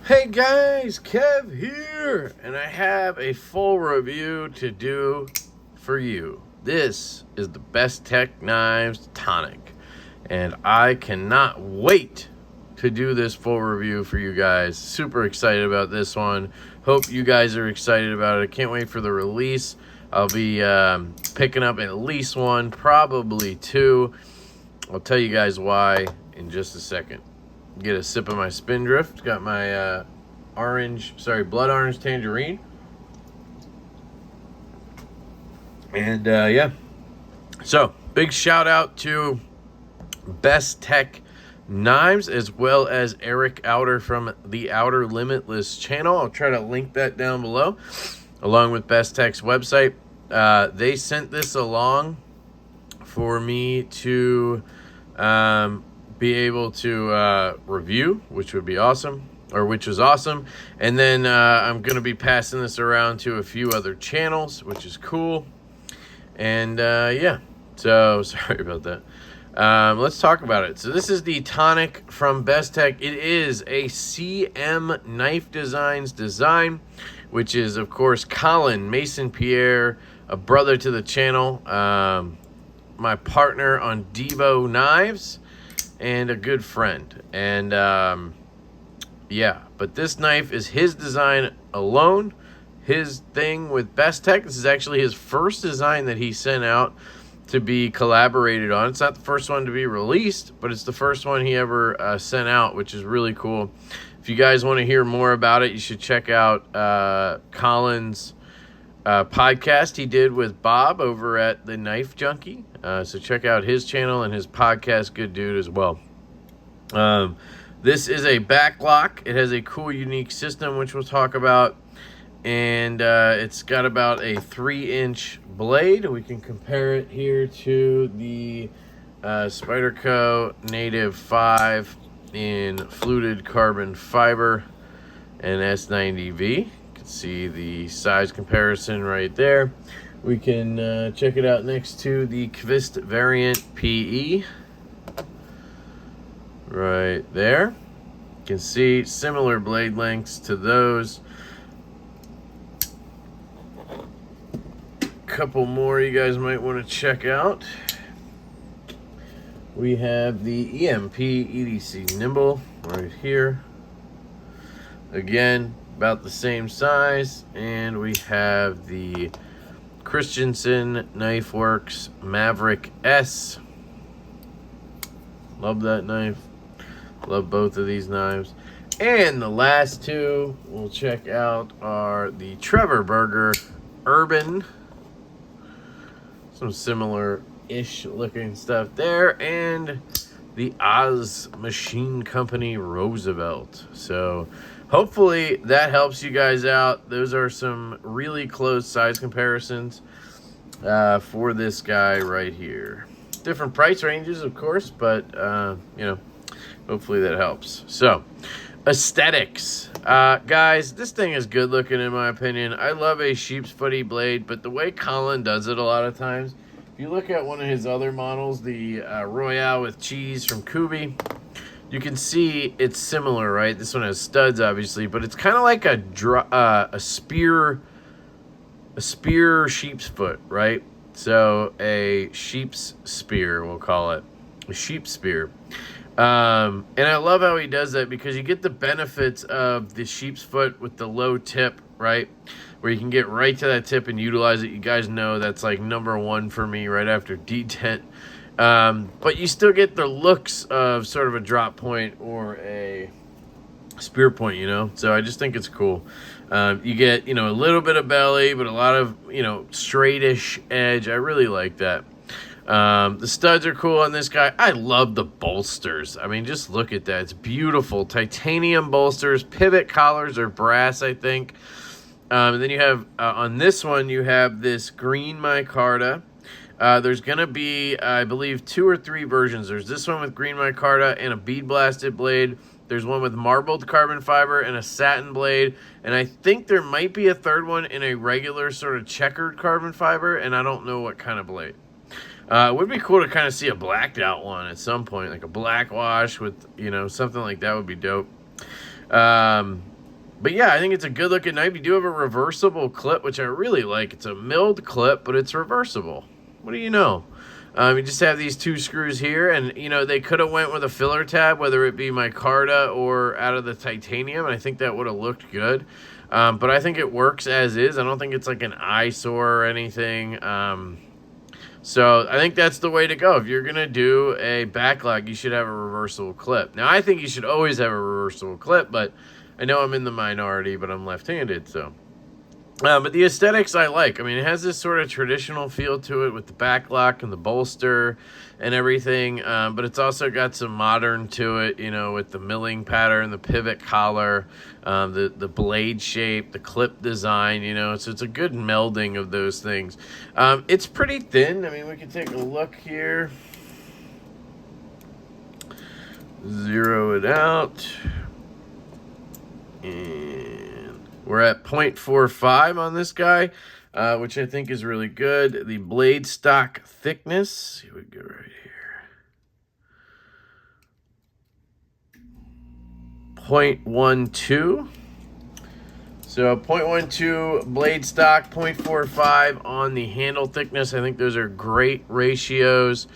Hey guys, Kev here, and I have a full review to do for you. This is the Bestech Knives Tonic, and I cannot wait to do this full review for you guys. Super excited about this one. Hope you guys are excited about it. I can't wait for the release. I'll be picking up at least one, probably two. I'll tell you guys why in just a second. Get a sip of my Spindrift. Got my blood orange tangerine. And yeah. So, big shout out to Bestech Knives as well as Eric Outer from the Outer Limitless channel. I'll try to link that down below along with Bestech's website. They sent this along for me to be able to review, which was awesome. And then I'm going to be passing this around to a few other channels, which is cool. And yeah, so sorry about that. Let's talk about it. So this is the Tonic from Bestech. It is a CM Knife Designs design, which is, of course, Colin Maisonpierre, a brother to the channel, my partner on Devo Knives, and a good friend. And yeah, but this knife is his design alone, his thing with Bestech. This is actually his first design that he sent out to be collaborated on. It's not the first one to be released, but it's the first one he ever sent out, which is really cool. If you guys want to hear more about it, you should check out Colin's podcast he did with Bob over at the Knife Junkie. So check out his channel and his podcast. Good dude as well. This is a back lock. It has a cool, unique system, which we'll talk about. And it's got about a 3-inch blade. We can compare it here to the Spyderco Native 5 in fluted carbon fiber and S90V. You can see the size comparison right there. We can check it out next to the Kvist variant PE. Right there. You can see similar blade lengths to those. Couple more you guys might want to check out. We have the EDC Nimble right here. Again, about the same size. And we have the Christensen Knife Works Maverick S. Love that knife. Love both of these knives. And the last two we'll check out are the Trevor Burger Urban. Some similar-ish looking stuff there. And the Oz Machine Company Roosevelt. So hopefully that helps you guys out. Those are some really close size comparisons for this guy right here. Different price ranges, of course, but you know, hopefully that helps. So, aesthetics. Guys, this thing is good looking in my opinion. I love a sheep's footy blade, but the way Colin does it a lot of times, if you look at one of his other models, the Royale with cheese from Kubi, you can see it's similar, right? This one has studs, obviously, but it's kind of like a spear sheep's foot, right? So a sheep's spear, we'll call it a sheep spear. And I love how he does that because you get the benefits of the sheep's foot with the low tip, right? Where you can get right to that tip and utilize it. You guys know that's like number one for me right after detent. But you still get the looks of sort of a drop point or a spear point, you know? So I just think it's cool. You get, you know, a little bit of belly, but a lot of, you know, straightish edge. I really like that. The studs are cool on this guy. I love the bolsters. I mean, just look at that. It's beautiful. Titanium bolsters. Pivot collars are brass, I think. And then you have, on this one, you have this green micarta. There's going to be, I believe, 2 or 3 versions. There's this one with green micarta and a bead blasted blade. There's one with marbled carbon fiber and a satin blade. And I think there might be a third one in a regular sort of checkered carbon fiber. And I don't know what kind of blade. It would be cool to kind of see a blacked out one at some point. Like a black wash with, you know, something like that would be dope. But yeah, I think it's a good looking knife. You do have a reversible clip, which I really like. It's a milled clip, but it's reversible. What do you know? You just have these 2 screws here, and you know, they could have went with a filler tab, whether it be Micarta or out of the titanium, and I think that would have looked good. But I think it works as is. I don't think it's like an eyesore or anything. So I think that's the way to go. If you're going to do a backlock, you should have a reversible clip. Now, I think you should always have a reversible clip, but I know I'm in the minority, but I'm left-handed, so. But the aesthetics I like. I mean, it has this sort of traditional feel to it with the backlock and the bolster and everything. But it's also got some modern to it, you know, with the milling pattern, the pivot collar, the blade shape, the clip design, you know. So it's a good melding of those things. It's pretty thin. I mean, we can take a look here. Zero it out. And we're at 0.45 on this guy, which I think is really good. The blade stock thickness, here we go right here. 0.12. So 0.12 blade stock, 0.45 on the handle thickness. I think those are great ratios.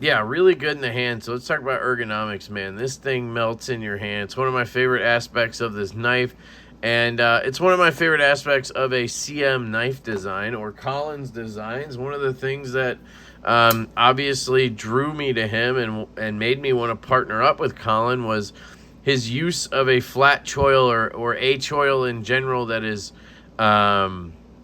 Yeah, really good in the hand. So let's talk about ergonomics, man. This thing melts in your hand. It's one of my favorite aspects of this knife. And it's one of my favorite aspects of a CM knife design or Colin's designs. One of the things that obviously drew me to him and made me want to partner up with Colin was his use of a flat choil or a choil in general that is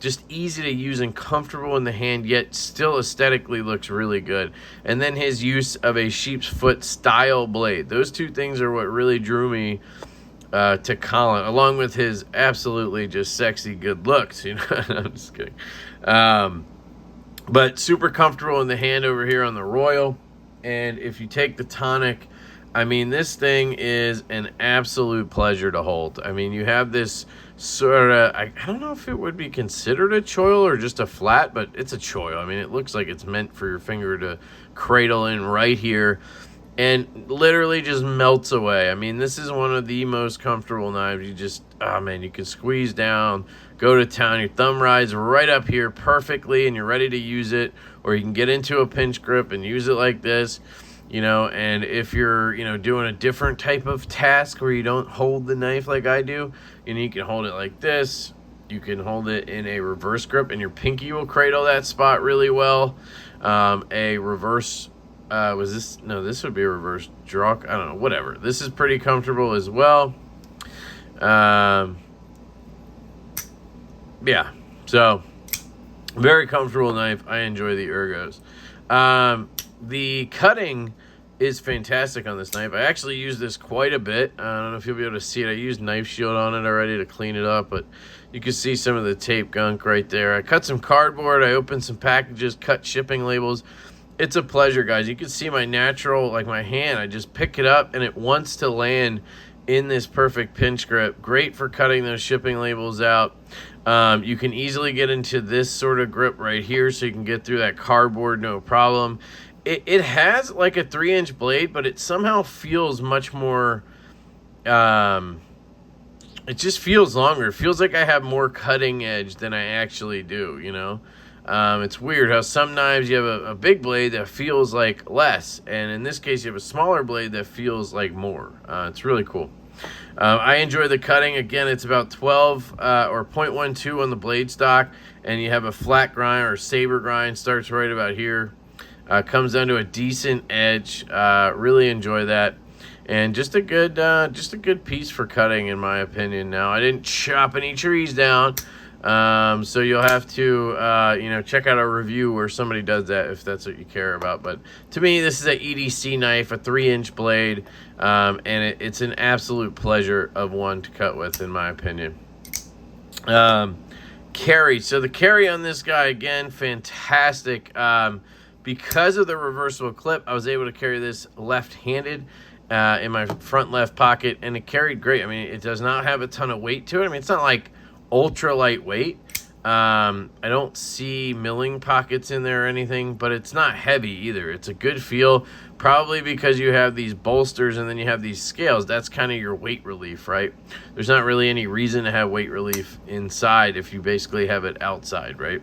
just easy to use and comfortable in the hand, yet still aesthetically looks really good. And then his use of a sheep's foot style blade. Those 2 things are what really drew me to Colin, along with his absolutely just sexy good looks. You know, I'm just kidding. But super comfortable in the hand over here on the Royal. And if you take the Tonic, I mean, this thing is an absolute pleasure to hold. I mean, you have this sort of, I don't know if it would be considered a choil or just a flat, but it's a choil. I mean, it looks like it's meant for your finger to cradle in right here and literally just melts away. I mean, this is one of the most comfortable knives. You just, oh man, you can squeeze down, go to town. Your thumb rides right up here perfectly and you're ready to use it, or you can get into a pinch grip and use it like this. You know, and if you're, you know, doing a different type of task where you don't hold the knife like I do, you know, you can hold it like this. You can hold it in a reverse grip, and your pinky will cradle that spot really well. A reverse, was this? No, this would be a reverse draw. I don't know, whatever. This is pretty comfortable as well. Yeah, so very comfortable knife. I enjoy the ergos. The cutting is fantastic on this knife. I actually use this quite a bit. I don't know if you'll be able to see it. I used Knife Shield on it already to clean it up, but you can see some of the tape gunk right there. I cut some cardboard. I opened some packages, cut shipping labels. It's a pleasure, guys. You can see my natural, like my hand. I just pick it up, and it wants to land in this perfect pinch grip. Great for cutting those shipping labels out. You can easily get into this sort of grip right here, so you can get through that cardboard, no problem. It has like a 3-inch blade, but it somehow feels much more, it just feels longer. It feels like I have more cutting edge than I actually do, you know? It's weird how some knives you have a big blade that feels like less, and in this case you have a smaller blade that feels like more. It's really cool. I enjoy the cutting. Again, it's about 12 or 0.12 on the blade stock, and you have a flat grind or saber grind, starts right about here. Comes down to a decent edge. Really enjoy that, and just a good piece for cutting, in my opinion. Now, I didn't chop any trees down, so you'll have to you know, check out our review where somebody does that if that's what you care about. But to me, this is a EDC knife, a 3-inch blade, and it's an absolute pleasure of one to cut with, in my opinion. Carry. So the carry on this guy, again, fantastic. Because of the reversible clip, I was able to carry this left-handed in my front left pocket, and it carried great. I mean, it does not have a ton of weight to it. I mean, it's not like ultra lightweight, I don't see milling pockets in there or anything, but it's not heavy either. It's a good feel, probably because you have these bolsters and then you have these scales. That's kind of your weight relief, right? There's not really any reason to have weight relief inside if you basically have it outside, right?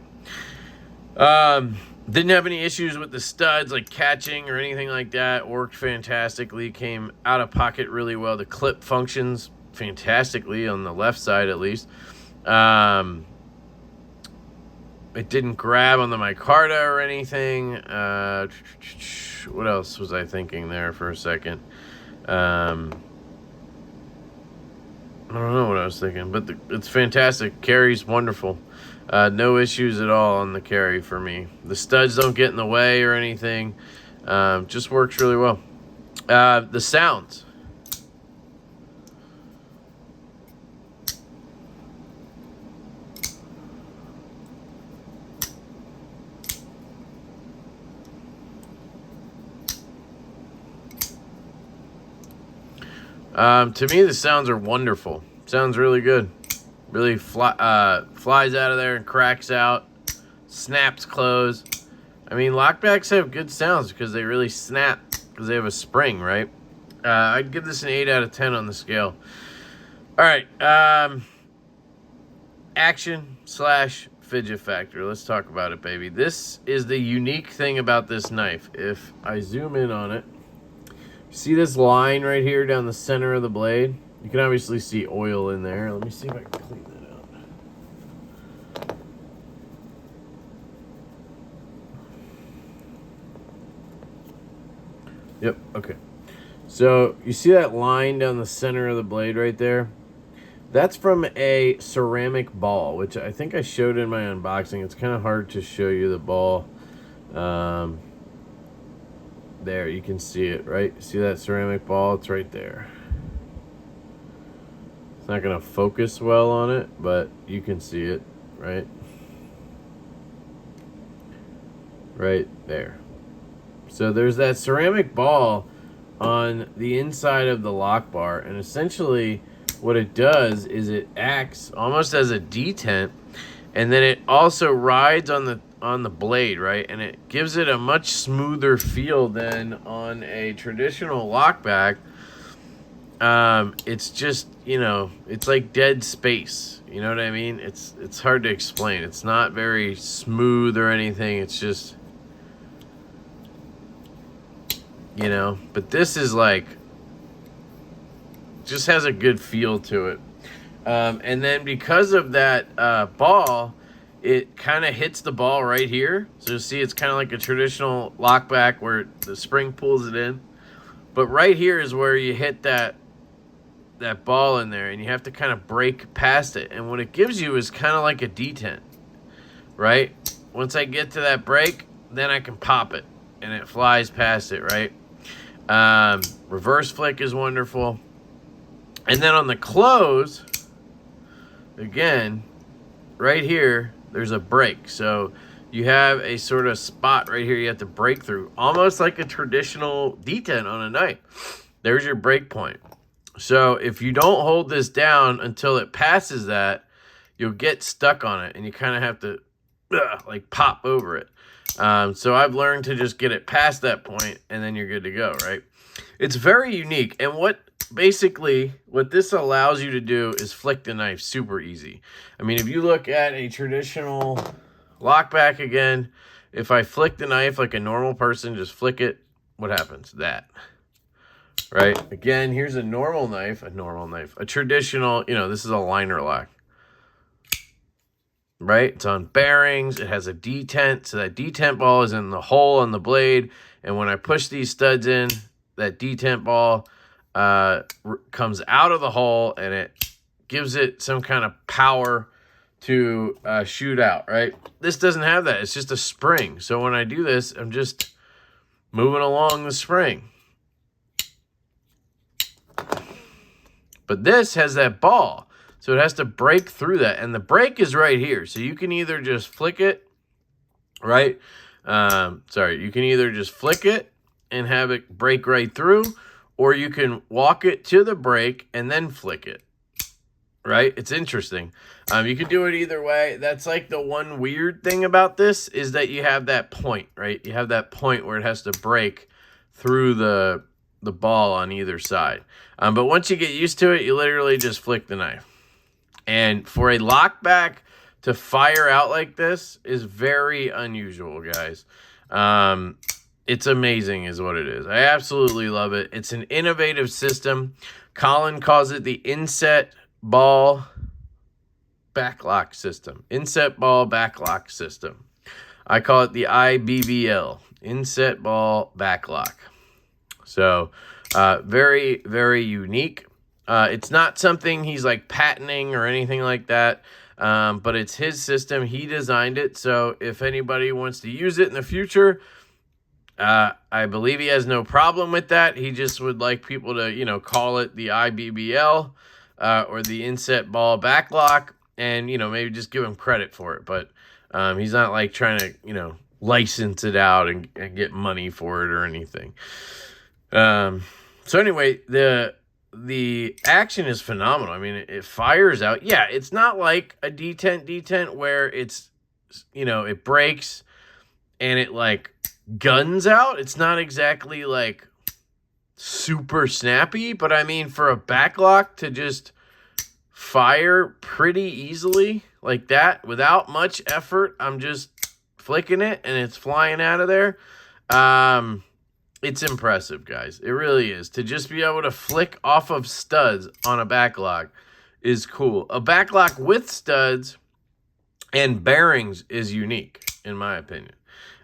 Didn't have any issues with the studs, like catching or anything like that. Worked fantastically, came out of pocket really well. The clip functions fantastically on the left side, at least. It didn't grab on the micarta or anything. What else was I thinking there for a second? I don't know what I was thinking, but it's fantastic. Carry's wonderful. No issues at all on the carry for me. The studs don't get in the way or anything. Just works really well. The sounds. To me, the sounds are wonderful. Sounds really good. Really flies out of there and cracks out. Snaps close. I mean, lockbacks have good sounds because they really snap because they have a spring, right? I'd give this an 8 out of 10 on the scale. All right. Action / fidget factor. Let's talk about it, baby. This is the unique thing about this knife. If I zoom in on it, see this line right here down the center of the blade? You can obviously see oil in there. Let me see if I can clean that out. Yep, okay. So you see that line down the center of the blade right there? That's from a ceramic ball, which I think I showed in my unboxing. It's kind of hard to show you the ball. There, you can see it, right? See that ceramic ball? It's right there. It's not going to focus well on it, but you can see it, right? Right there. So there's that ceramic ball on the inside of the lock bar, and essentially what it does is it acts almost as a detent, and then it also rides on the blade, right? And it gives it a much smoother feel than on a traditional lockback. It's just, you know, it's like dead space. You know what I mean? It's hard to explain. It's not very smooth or anything. It's just, you know, but this is like, just has a good feel to it. And then because of that ball, it kind of hits the ball right here. So you see it's kind of like a traditional lockback where the spring pulls it in. But right here is where you hit that ball in there, and you have to kind of break past it. And what it gives you is kind of like a detent, right? Once I get to that break, then I can pop it, and it flies past it, right? Reverse flick is wonderful. And then on the close, again, right here, there's a break. So you have a sort of spot right here you have to break through, almost like a traditional detent on a knife. There's your break point. So if you don't hold this down until it passes that, you'll get stuck on it, and you kind of have to like pop over it. So I've learned to just get it past that point, and then you're good to go, right? It's very unique. And what this allows you to do is flick the knife super easy. I mean, if you look at a traditional lockback again, if I flick the knife like a normal person, just flick it, what happens? That. Right? Again, here's a normal knife, a traditional, you know, this is a liner lock. Right? It's on bearings. It has a detent. So that detent ball is in the hole on the blade. And when I push these studs in, that detent ball comes out of the hole, and it gives it some kind of power to shoot out, right? This doesn't have that. It's just a spring. So when I do this, I'm just moving along the spring. But this has that ball, so it has to break through that. And the break is right here. So you can either just flick it, right? You can either just flick it and have it break right through, or you can walk it to the break and then flick it, right? It's interesting. You can do it either way. That's like the one weird thing about this is that you have that point, right? You have that point where it has to break through the ball on either side. But once you get used to it, you literally just flick the knife. And for a lock back to fire out like this is very unusual, guys. It's amazing is what it is. I absolutely love it. It's an innovative system. Colin calls it the Inset Ball Back Lock system. Inset Ball Back Lock system. I call it the IBBL, Inset Ball Back Lock. So, very, very unique. It's not something he's like patenting or anything like that, but it's his system. He designed it. So if anybody wants to use it in the future, I believe he has no problem with that. He just would like people to, you know, call it the IBBL or the Inset Ball Back Lock, and, you know, maybe just give him credit for it. But he's not like trying to, you know, license it out and get money for it or anything. So anyway, the action is phenomenal. I mean, it fires out. Yeah, it's not like a detent where it's, you know, it breaks and it like guns out. It's not exactly like super snappy, but I mean, for a backlock to just fire pretty easily like that without much effort, I'm just flicking it and it's flying out of there. It's impressive, guys. It really is. To just be able to flick off of studs on a backlock is cool. A backlock with studs and bearings is unique, in my opinion.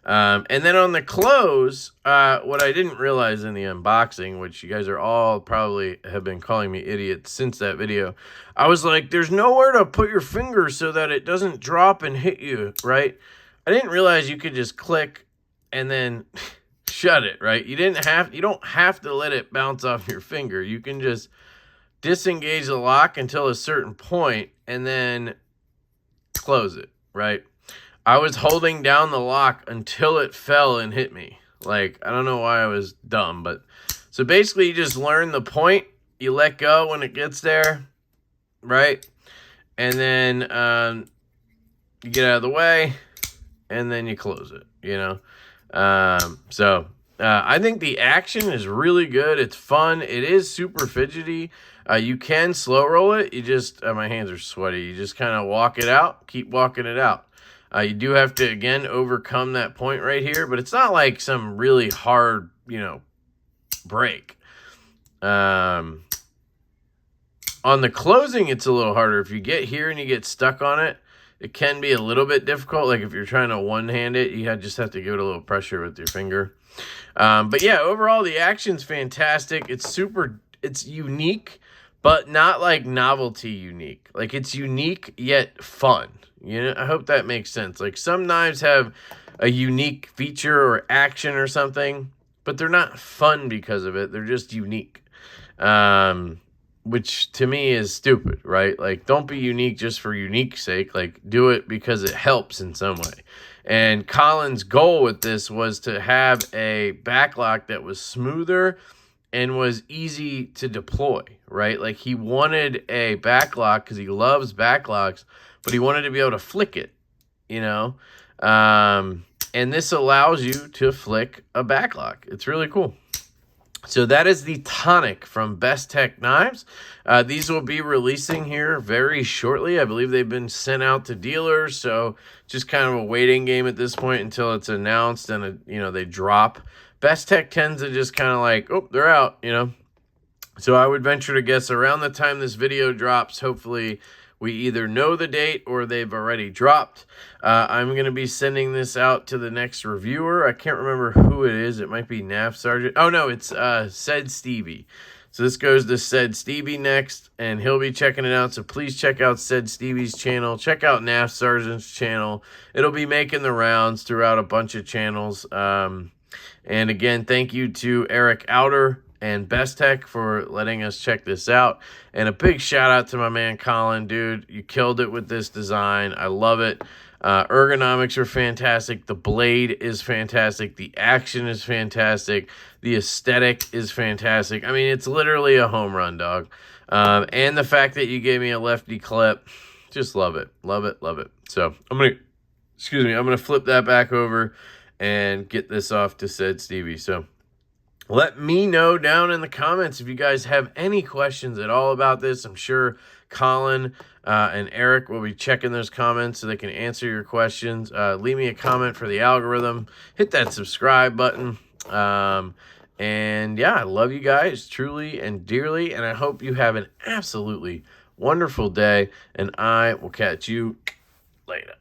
And then on the close, what I didn't realize in the unboxing, which you guys are all probably have been calling me idiot since that video, I was like, there's nowhere to put your finger so that it doesn't drop and hit you, right? I didn't realize you could just click and then shut it, right? You don't have to let it bounce off your finger. You can just disengage the lock until a certain point and then close it, right? I was holding down the lock until it fell and hit me. Like, I don't know why I was dumb, but so basically you just learn the point. You let go when it gets there, right? And then you get out of the way and then you close it, you know? I think the action is really good. It's fun. It is super fidgety. You can slow roll it. You just, my hands are sweaty. You just kind of walk it out, keep walking it out. You do have to, again, overcome that point right here, but it's not like some really hard, you know, break. On the closing, it's a little harder. If you get here and you get stuck on it, it can be a little bit difficult. Like if you're trying to one-hand it, you just have to give it a little pressure with your finger. But yeah, overall, the action's fantastic. It's unique, but not like novelty unique. Like it's unique yet fun. You know, I hope that makes sense. Like some knives have a unique feature or action or something, but they're not fun because of it. They're just unique. Which to me is stupid, right? Like, don't be unique just for unique sake. Like, do it because it helps in some way. And Colin's goal with this was to have a backlock that was smoother and was easy to deploy, right? Like, he wanted a backlock because he loves backlocks, but he wanted to be able to flick it, you know? And this allows you to flick a backlock. It's really cool. So that is the Tonic from Bestech Knives. These will be releasing here very shortly. I believe they've been sent out to dealers, so just kind of a waiting game at this point until it's announced and, you know, they drop. Bestech tends to just kind of like, oh, they're out, you know. So I would venture to guess around the time this video drops, hopefully we either know the date or they've already dropped. I'm going to be sending this out to the next reviewer. I can't remember who it is. It might be Nav Sergeant. Oh, no, it's Said Stevie. So this goes to Said Stevie next, and he'll be checking it out. So please check out Said Stevie's channel. Check out Nav Sergeant's channel. It'll be making the rounds throughout a bunch of channels. And again, thank you to Eric Outer and Bestech for letting us check this out. And a big shout out to my man Colin, dude. You killed it with this design. I love it. Ergonomics are fantastic. The blade is fantastic. The action is fantastic. The aesthetic is fantastic. I mean, it's literally a home run, dog. And the fact that you gave me a lefty clip, just love it, love it, love it. So I'm gonna flip that back over and get this off to said Stevie. So let me know down in the comments if you guys have any questions at all about this. I'm sure Colin and Eric will be checking those comments so they can answer your questions. Leave me a comment for the algorithm. Hit that subscribe button. And yeah, I love you guys truly and dearly, and I hope you have an absolutely wonderful day, and I will catch you later.